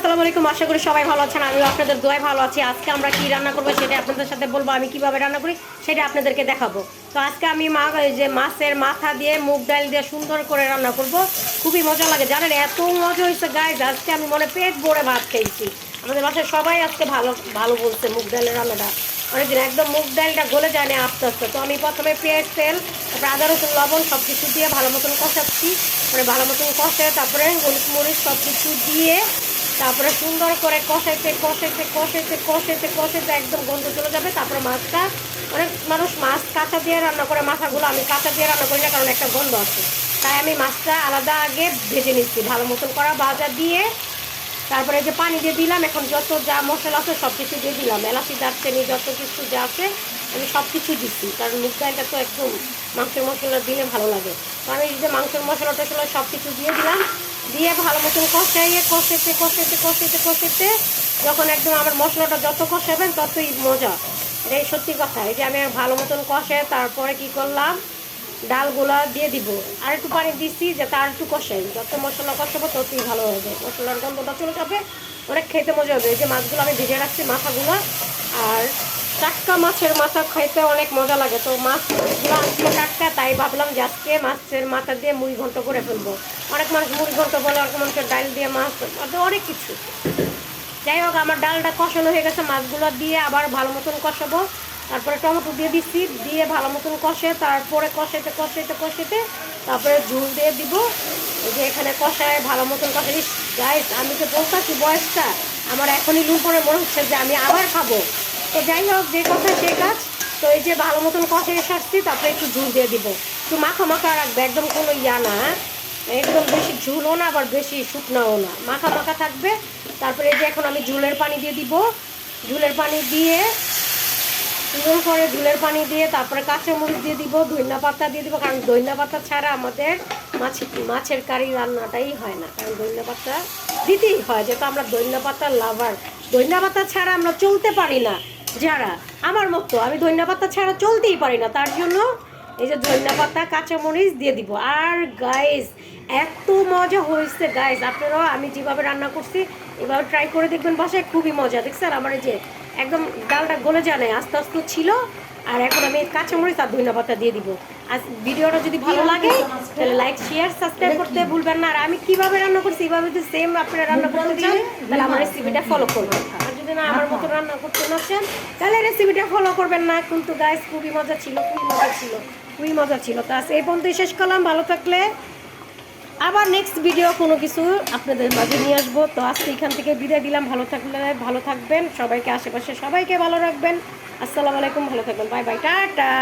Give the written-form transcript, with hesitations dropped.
আসসালামু আলাইকুম। আশা করি সবাই ভালো আছেন, আমিও আপনাদের দোয়ায় ভালো আছি। আজকে আমরা কি রান্না করবো সেটা আপনাদের সাথে বলবো, আমি কিভাবে রান্না করি সেটা আপনাদেরকে দেখাবো। তো আজকে আমি এই যে মাছের মাথা দিয়ে মুগ ডাল দিয়ে সুন্দর করে রান্না করব। খুবই মজা লাগে জানেন, এত মজা হয়েছে গাইজ। আজকে আমি মনে পেট ভরে ভাত খেয়েছি। আমাদের বাসায় সবাই আজকে ভালো ভালো বলছে মুগ ডালের রান্নাটা। অনেকদিন একদম মুগ ডালটা গলে যায় না আস্তে আস্তে। তো আমি প্রথমে পেঁয়াজ, তেল, তারপরে আদা, রসুন, লবণ সব কিছু দিয়ে ভালো মতন কষাচ্ছি। মানে ভালো মতন কষে তারপরে হলুদ, মরিচ সব কিছু দিয়ে তারপরে সুন্দর করে কষাইতে কষাইতে কষাইতে কষাইতে কষাইতে একদম গন্ধ চলে যাবে। তারপরে মাছটা, অনেক মানুষ মাছ কাঁচা দিয়ে রান্না করে, মাথাগুলো আমি কাঁচা দিয়ে রান্না করি না, কারণ একটা গন্ধ আছে। তাই আমি মাছটা আলাদা আগে ভেজে নিচ্ছি ভালো মতন করা ভাজা দিয়ে। তারপরে যে পানি দিয়ে দিলাম, এখন যত যা মশলা আছে সব কিছু দিয়ে দিলাম, এলাচি, দারচিনি যত কিছু যা আছে আমি সব কিছু দিচ্ছি, কারণ মুগ ডালটা তো একদম মাংসের মশলা দিলে ভালো লাগে। তো আমি এই যে মাংসের মশলা টশলা সব কিছু দিয়ে দিলাম, দিয়ে ভালো মতন কষাইয়ে কষাইতে কষাইতে কষাইতে কষাইতে যখন একদম আমার মশলাটা যত কষাবেন ততই মজা। এটাই সত্যি কথা। এই যে আমি ভালো মতন কষে তারপরে কি করলাম, ডালগুলা দিয়ে দিব, আর একটু পানি দিচ্ছি যে তার একটু কষাই, যত মশলা কষাবো ততই ভালো হয়ে যায়, মশলার গন্ধটা চলে যাবে, অনেক খেতে মজা হবে। এই যে মাছগুলো আমি ভেজে রাখছি মাথাগুলো, আর টাটকা মাছের মাথা খাইতে অনেক মজা লাগে। তো মাছগুলো আজকে টাটকা, তাই ভাবলাম যে আজকে মাছের মাথা দিয়ে মুড়ি ঘন্ট করে ফেলবো। অনেক মানুষ মুড়ি ঘন্ট বলে, অনেক মানুষের ডাল দিয়ে মাছ, অনেক কিছু। যাই হোক, আমার ডালটা কষানো হয়ে গেছে, মাছগুলো দিয়ে আবার ভালো মতন কষাবো। তারপরে টমেটো দিয়ে দিচ্ছি, দিয়ে ভালো মতন কষে তারপরে কষাইতে কষাইতে কষাইতে তারপরে ঝুল দিয়ে দিব। এই যে এখানে কষায় ভালো মতন কষাই। গাইস, আমি তো বলতেছি বয়সটা আমার এখনই লুন পরে মনে হচ্ছে যে আমি আবার খাবো। তো যাই হোক, যে কথা সে কাজ। তো এই যে ভালো মতন কষাই সারছি, তারপরে একটু ঝুল দিয়ে দিব, একটু মাখা মাখা রাখবে, একদম কোনো ইয়া না, একদম বেশি ঝুলও না আবার বেশি শুকনাও না, মাখা মাখা থাকবে। তারপরে এই যে এখন আমি ঝুলের পানি দিয়ে দিব, ঝুলের পানি দিয়ে সুন্দর করে ঝুলের পানি দিয়ে তারপরে কাঁচামরিচ দিয়ে দিব, ধনিয়া পাতা দিয়ে দিব, কারণ ধনিয়া পাতা ছাড়া আমাদের মাছের কারি রান্নাটাই হয় না, কারণ ধনিয়া পাতা দিতেই হয়, যেহেতু আমরা ধনিয়া পাতার লাভার। ধনিয়া পাতা ছাড়া আমরা চলতে পারি না, যারা আমার মতো, আমি ধনিয়া পাতা ছাড়া চলতেই পারি না। তার জন্য এই যে ধনিয়া পাতা, কাঁচামরিচ দিয়ে দিব। আর গাইস, এত মজা হয়েছে গাইস, আপনারাও আমি যেভাবে রান্না করছি এভাবে ট্রাই করে দেখবেন বাসায়, খুবই মজা। দেখছেন আমার এই যে একদম ডালটা গলে যায় না, আস্তে আস্তে ছিল। আর এখন আমি কাঁচামরিচ আর ধনিয়া পাতা দিয়ে দিব। আর ভিডিওটা যদি ভালো লাগে তাহলে লাইক, শেয়ার, সাবস্ক্রাইব করতে ভুলবেন না। আর আমি কীভাবে রান্না করছি এইভাবে যদি সেম আপনারা রান্না করতে চান তাহলে আমার রেসিপিটা ফলো করবেন। আর যদি না আমার মতো রান্না করতে না চান তাহলে রেসিপিটা ফলো করবেন না। কিন্তু গাইস, খুবই মজা ছিল, খুবই মজা ছিল, খুবই মজা ছিল। তো এই পর্যন্তই শেষ করলাম। ভালো থাকলে আবার নেক্সট ভিডিও কোনো কিছু আপনাদের মাঝে নিয়ে আসবো। তো আজকে এখান থেকে বিদায় দিলাম। ভালো থাকলে ভালো থাকবেন, সবাইকে আশেপাশে সবাইকে ভালো রাখবেন। আসসালামু আলাইকুম, ভালো থাকবেন, বাই বাই, টাটা।